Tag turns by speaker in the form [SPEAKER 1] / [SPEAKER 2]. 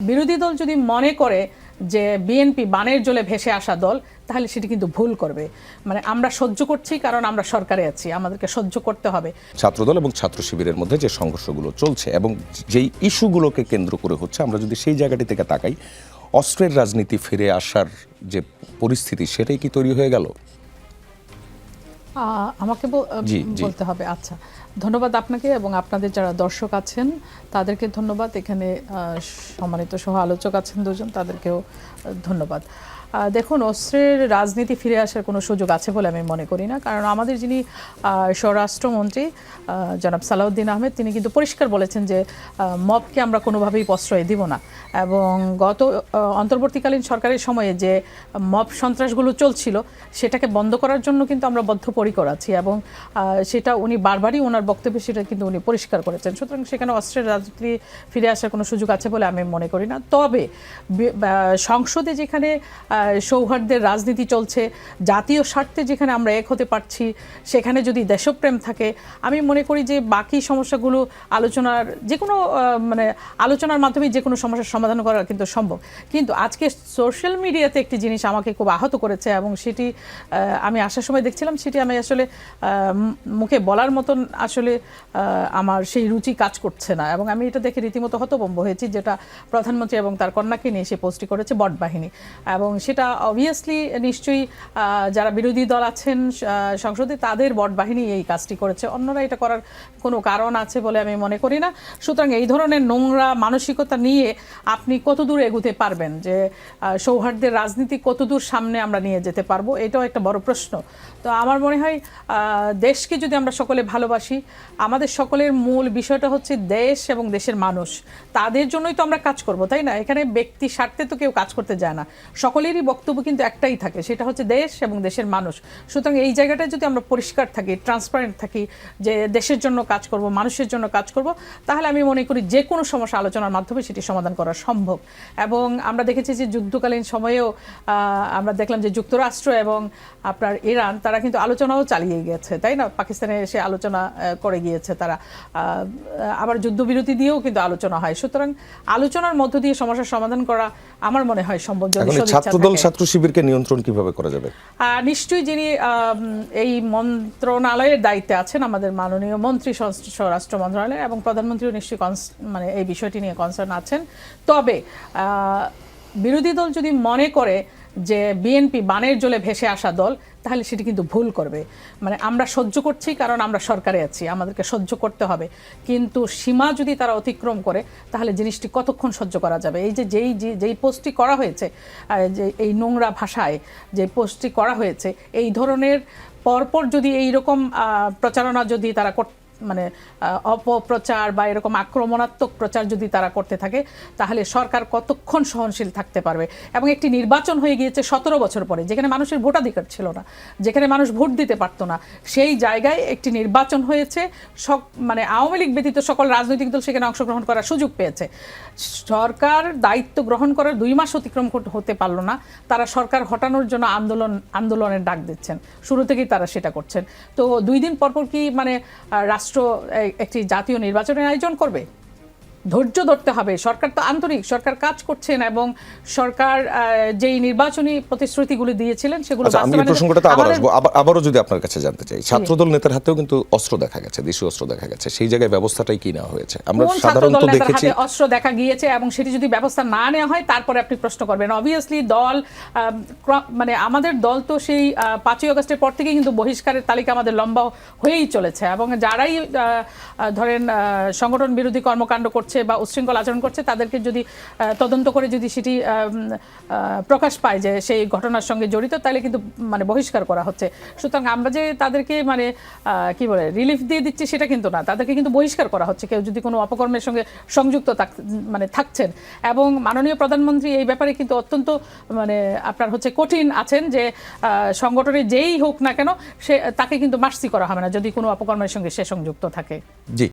[SPEAKER 1] বিরোধী দল যদি মনে করে যে বিএনপি বানের জলে ভেসে আসা দল, তাহলে সেটি কিন্তু ভুল করবে। মানে আমরা সহ্য করছি কারণ আমরা সরকারে আছি, আমাদেরকে সহ্য করতে হবে।
[SPEAKER 2] ছাত্রদল এবং ছাত্র শিবিরের মধ্যে যে সংঘর্ষগুলো চলছে এবং যেই ইস্যুগুলোকে কেন্দ্র করে হচ্ছে, আমরা যদি সেই জায়গাটি থেকে তাকাই, অস্ত্রের রাজনীতি ফিরে আসার যে পরিস্থিতি, সেটাই কি তৈরি হয়ে গেল?
[SPEAKER 1] আমাকে বলতে হবে। আচ্ছা, ধন্যবাদ আপনাকে এবং আপনাদের যারা দর্শক আছেন তাদেরকে ধন্যবাদ। এখানে সম্মানিত সহ আলোচক আছেন দুজন, তাদেরকেও ধন্যবাদ। দেখুন, অস্ত্রের রাজনীতি ফিরে আসার কোনো সুযোগ আছে বলে আমি মনে করি না। কারণ আমাদের যিনি স্বরাষ্ট্রমন্ত্রী জনাব সালাউদ্দিন আহমেদ, তিনি কিন্তু পরিষ্কার বলেছেন যে মবকে আমরা কোনোভাবেই প্রশ্রয় দিব না। এবং গত অন্তর্বর্তীকালীন সরকারের সময়ে যে মব সন্ত্রাসগুলো চলছিল, সেটাকে বন্ধ করার জন্য কিন্তু আমরা বদ্ধপরিকর আছি এবং সেটা উনি বারবারই ওনার বক্তব্যে সেটা কিন্তু উনি পরিষ্কার করেছেন। সুতরাং সেখানে অস্ত্রের রাজনীতি ফিরে আসার কোনো সুযোগ আছে বলে আমি মনে করি না। তবে সংসদে যেখানে সৌহার্দ্যের রাজনীতি চলছে, জাতীয় স্বার্থে যেখানে আমরা এক হতে পারছি, সেখানে যদি দেশপ্রেম থাকে, আমি মনে করি যে বাকি সমস্যাগুলো আলোচনার আলোচনার মাধ্যমে যে কোনো সমস্যার সমাধান করা কিন্তু সম্ভব। কিন্তু আজকে সোশ্যাল মিডিয়াতে একটি জিনিস আমাকে খুব আহত করেছে এবং সেটি আমি আসার সময় দেখছিলাম, সেটি আমি আসলে মুখে বলার মতন আসলে আমার সেই রুচি কাজ করছে না এবং আমি এটা দেখে রীতিমতো হতভম্ব হয়েছি, যেটা প্রধানমন্ত্রী এবং তার কন্যাকে নিয়ে সে পোস্টটি করেছে বট বাহিনী। এবং সেটা অবভিয়াসলি নিশ্চয়ই যারা বিরোধী দল আছেন সংসদে, তাদের বট বাহিনী এই কাজটি করেছে, অন্যরা এটা করার কোনো কারণ আছে বলে আমি মনে করি না। সুতরাং এই ধরনের নোংরা মানসিকতা নিয়ে আপনি কতদূর এগোতে পারবেন, যে সৌহার্দ্যের রাজনীতি কতদূর সামনে আমরা নিয়ে যেতে পারবো, এটাও একটা বড় প্রশ্ন। তো আমার মনে হয় দেশকে যদি আমরা সকলে ভালোবাসি, আমাদের সকলের মূল বিষয়টা হচ্ছে দেশ এবং দেশের মানুষ, তাদের জন্যই তো আমরা কাজ করব, তাই না? এখানে ব্যক্তি স্বার্থে তো কেউ কাজ করতে যায় না, সকলেরই বক্তব্য কিন্তু একটাই থাকে, সেটা হচ্ছে দেশ এবং দেশের মানুষ। সুতরাং এই জায়গাটায় যদি আমরা পরিষ্কার থাকি, ট্রান্সপারেন্ট থাকি, যে দেশের জন্য কাজ করব, মানুষের জন্য কাজ করব, তাহলে আমি মনে করি যে কোনো সমস্যা আলোচনার মাধ্যমে সেটি সমাধান করা সম্ভব। এবং আমরা দেখেছি যে যুদ্ধকালীন সময়েও আমরা দেখলাম যে যুক্তরাষ্ট্র এবং আপনার ইরান, তারা কিন্তু আলোচনাও চালিয়ে গিয়েছে, তাই না? পাকিস্তানে এসে আলোচনা করে গিয়েছে তারা, আবার যুদ্ধবিরতি দিয়েও কিন্তু আলোচনা হয়। সুতরাং আলোচনার মধ্য দিয়ে সমস্যার সমাধান করা আমার মনে হয় সম্ভব।
[SPEAKER 2] ছাত্রদল ছাত্র শিবিরকে নিয়ন্ত্রণ কিভাবে করা যাবে?
[SPEAKER 1] নিশ্চয়ই যিনি এই মন্ত্রণালয়ের দায়িত্বে আছেন, আমাদের মাননীয় মন্ত্রী স্বরাষ্ট্র মন্ত্রণালয়, এবং প্রধানমন্ত্রীও নিশ্চয়ই এই বিষয়টি নিয়ে কনসার্ন আছেন। তবে বিরোধী দল যদি মনে করে যে বিএনপি বানের জলে ভেসে আসা দল, তাহলে সেটি কিন্তু ভুল করবে। মানে আমরা সহ্য করছি কারণ আমরা সরকারে আছি, আমাদেরকে সহ্য করতে হবে। কিন্তু সীমা যদি তারা অতিক্রম করে, তাহলে জিনিসটি কতক্ষণ সহ্য করা যাবে? এই যে যেই পোস্টটি করা হয়েছে, যে এই নোংরা ভাষায় যে পোস্টটি করা হয়েছে, এই ধরনের পরপর যদি এইরকম প্রচারণা যদি তারা অপপ্রচার বা এরকম আক্রমণাত্মক প্রচার যদি তারা করতে থাকে, তাহলে সরকার কতক্ষণ সহনশীল থাকতে পারবে? এবং একটি নির্বাচন হয়ে গিয়েছে 17 বছর পরে, যেখানে মানুষের ভোটাধিকার ছিল না, যেখানে মানুষ ভোট দিতে পারতো না, সেই জায়গায় একটি নির্বাচন হয়েছে। আওয়ামী লীগ ব্যতীত সকল রাজনৈতিক দল সেখানে অংশগ্রহণ করার সুযোগ পেয়েছে। সরকার দায়িত্ব গ্রহণ করার 2 মাস অতিক্রম হতে পারলো না, তারা সরকার হটানোর জন্য আন্দোলনের ডাক দিচ্ছেন। শুরু থেকেই তারা সেটা করছেন। তো 2 দিন পরপর কি রাষ্ট্র একটি জাতীয় নির্বাচনের আয়োজন করবে? ধৈর্য ধরতে হবে। সরকার তো আন্তরিক, সরকার কাজ করছেন এবং সরকার যেই নির্বাচনী প্রতিশ্রুতিগুলো দিয়েছিলেন সেগুলো
[SPEAKER 2] আবারও যদি আপনার কাছে জানতে চাই, ছাত্রদল নেতার হাতেও কিন্তু অস্ত্র দেখা গেছে, দেশীয় অস্ত্র দেখা গেছে, সেই জায়গায় ব্যবস্থাটাই কি নেওয়া হয়েছে? আমরা সাধারণত দেখেছি
[SPEAKER 1] অস্ত্র দেখা গিয়েছে এবং সেটি যদি ব্যবস্থা না নেওয়া হয়, তারপরে আপনি প্রশ্ন করবেন। অবভিয়াসলি দল আমাদের দল তো সেই 5ই আগস্টের পর থেকেই কিন্তু বহিষ্কারের তালিকা আমাদের লম্বা হয়েই চলেছে এবং যারাই ধরেন সংগঠন বিরোধী কর্মকাণ্ড করছে বা উচ্ছৃঙ্খল আচরণ করছে, তাদেরকে যদি তদন্ত করে যদি সেটি প্রকাশ পায় যে সেই ঘটনার সঙ্গে জড়িত, তাহলে কিন্তু বহিষ্কার করা হচ্ছে। সুতরাং আমরা যে তাদেরকে রিলিফ দিয়ে দিচ্ছি সেটা কিন্তু না, তাদেরকে কিন্তু বহিষ্কার করা হচ্ছে, কেউ যদি কোনো অপকর্মের সঙ্গে সংযুক্ত থাকছেন। এবং মাননীয় প্রধানমন্ত্রী এই ব্যাপারে কিন্তু অত্যন্ত আপনার কঠিন আছেন, যে সংগঠনে যেই হোক না কেন তাকে কিন্তু মার্সি করা হবে না যদি কোনো অপকর্মের সঙ্গে সে সংযুক্ত থাকে।
[SPEAKER 2] জি।